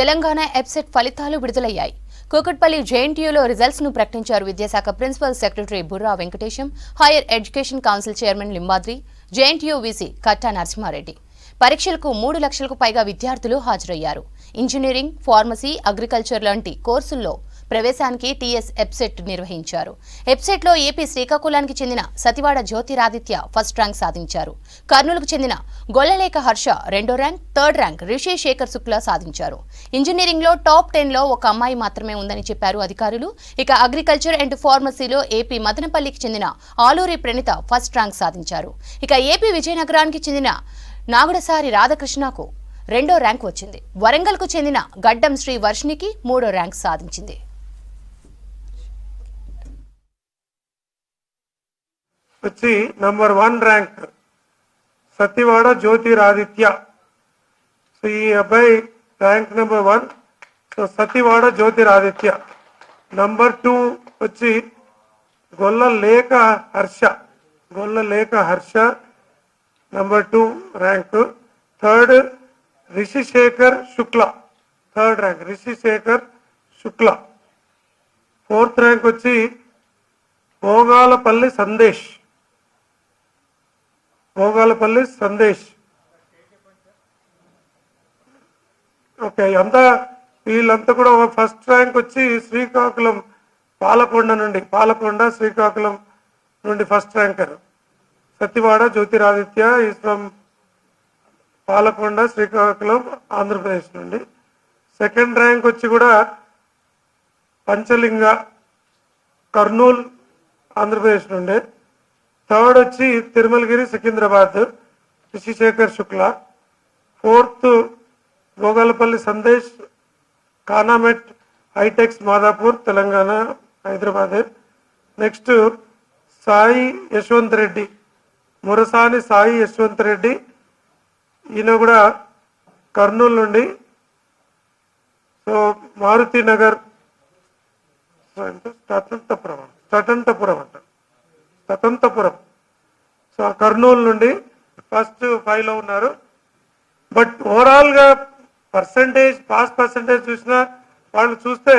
తెలంగాణ ఎబ్సెట్ ఫలితాలు విడుదలయ్యాయి. కూకట్పల్లి జేఎన్టీయూలో రిజల్ట్స్ ను ప్రకటించారు విద్యాశాఖ principal secretary Burra Venkatesham, higher education council chairman Limbadri, JNTU VC Katta Narasimha Reddy. పరీక్షలకు 3 లక్షలకు పైగా విద్యార్థులు హాజరయ్యారు. ఇంజనీరింగ్, ఫార్మసీ, అగ్రికల్చర్ లాంటి కోర్సుల్లో ప్రవేశానికి టీఎస్ ఎబ్సెట్ నిర్వహించారు. ఎబ్సెట్లో ఏపీ శ్రీకాకుళానికి చెందిన సతివాడ జ్యోతిరాదిత్య ఫస్ట్ ర్యాంక్ సాధించారు. కర్నూలుకు చెందిన గొల్లలేక హర్ష రెండో rank, third rank Rishi Shekhar Shukla సాధించారు. ఇంజనీరింగ్ లో టాప్ 10 లో ఒక అమ్మాయి మాత్రమే ఉందని చెప్పారు అధికారులు. ఇక అగ్రికల్చర్ అండ్ ఫార్మసీలో ఏపీ మదనపల్లికి చెందిన ఆలూరి ప్రణిత ఫస్ట్ ర్యాంక్ సాధించారు. ఇక ఏపీ విజయనగరానికి చెందిన నాగుడసారి రాధాకృష్ణకు రెండో ర్యాంక్ వచ్చింది. వరంగల్కు చెందిన గడ్డం శ్రీ వర్షినికి 3వ ర్యాంక్ సాధించింది. వచ్చి number 1 rank Sathivada Jyotiraditya. So ఈ అబ్బాయి rank number 1. So Sathivada Jyotiraditya. Number 2 వచ్చి Gollaleka Harsha number 2 rank. Third Rishi Shekhar Shukla, third rank Rishi Shekhar Shukla. Fourth rank వచ్చి భోగాలపల్లి సందేశ్. ఓకే, వీళ్ళంతా కూడా ఫస్ట్ ర్యాంక్ వచ్చి శ్రీకాకుళం పాలకొండ శ్రీకాకుళం నుండి first ranker Sathivada Jyotiraditya is from Palakonda Srikakulam Andhra Pradesh నుండి. సెకండ్ ర్యాంక్ వచ్చి కూడా పంచలింగ కర్నూలు ఆంధ్రప్రదేశ్ నుండి. థర్డ్ వచ్చి తిరుమలగిరి సికింద్రాబాద్ రిషిశేఖర్ శుక్లా. ఫోర్త్ భోగాలపల్లి సందేశ్ కానామెట్ హైటెక్స్ మాదాపూర్ తెలంగాణ హైదరాబాద్. నెక్స్ట్ సాయి యశ్వంత్ రెడ్డి, మురసాని సాయి యశ్వంత్ రెడ్డి, ఈయన కూడా కర్నూలు నుండి. సో మారుతి నగర్ స్వతంతపురం సో కర్నూలు నుండి ఫస్ట్ 5 లో ఉన్నారు. బట్ ఓవరాల్ గా పాస్ పర్సంటేజ్ చూసినా వాళ్ళు చూస్తే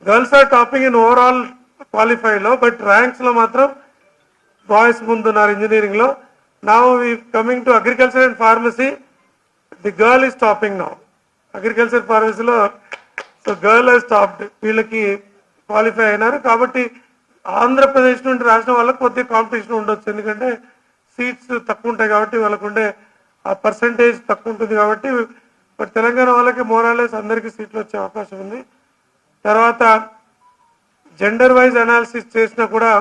girls are topping in overall క్వాలిఫైలో, బట్ ర్యాంక్స్ లో మాత్రం బాయ్స్ ముందున్నారు ఇంజనీరింగ్ లో. Now we coming to agriculture and pharmacy, the girl is topping now. Agriculture ఫార్మసీలో సో గర్ల్ హెస్ టాప్డ్, వీళ్ళకి క్వాలిఫై అయినారు. కాబట్టి ఆంధ్రప్రదేశ్ నుండి రాసిన వాళ్ళకి కొద్దిగా కాంపిటీషన్ ఉండొచ్చు, ఎందుకంటే సీట్స్ తక్కువ ఉంటాయి కాబట్టి వాళ్ళకు ఉండే ఆ పర్సంటేజ్ తక్కువ ఉంటుంది కాబట్టి. బట్ తెలంగాణ వాళ్ళకి మోరాలెస్ అందరికీ సీట్లు వచ్చే అవకాశం ఉంది. తర్వాత జెండర్ వైజ్ అనాలిసిస్ చేసినా కూడా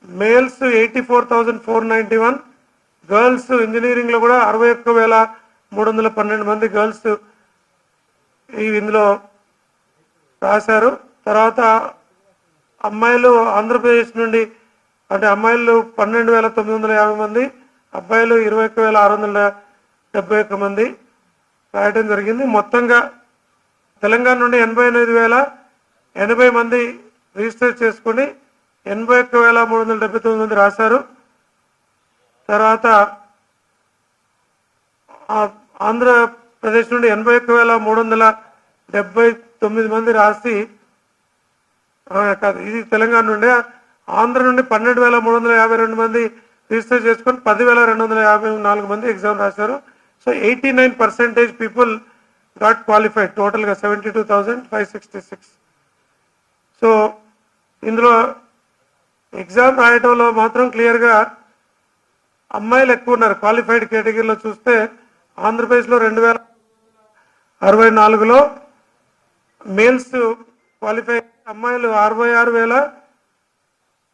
మేల్స్ 84,491, గర్ల్స్ ఇంజనీరింగ్ లో కూడా 61,312 మంది గర్ల్స్ ఇందులో రాశారు. తర్వాత అమ్మాయిలు ఆంధ్రప్రదేశ్ నుండి అంటే అమ్మాయిలు 12,950 మంది, అబ్బాయిలు 21,671 మంది రాయడం జరిగింది. మొత్తంగా తెలంగాణ నుండి 88,080 మంది రిజిస్టర్ చేసుకుని 81,379 మంది రాశారు. తర్వాత ఆంధ్రప్రదేశ్ నుండి 81,379 మంది రాసి కాదు, ఇది తెలంగాణ నుండి. ఆంధ్ర నుండి 12,352 మంది రిజిస్టర్ చేసుకొని 10,254 మంది ఎగ్జామ్ రాశారు. సో 89% పీపుల్ గాట్ క్వాలిఫైడ్, టోటల్గా 72,566. సో ఇందులో ఎగ్జామ్ రాయటంలో మాత్రం క్లియర్గా అమ్మాయిలు ఎక్కువ ఉన్నారు. క్వాలిఫైడ్ కేటగిరీలో చూస్తే ఆంధ్రప్రదేశ్లో 2,064లో మేల్స్ క్వాలిఫై, అమ్మాయిలు 66,000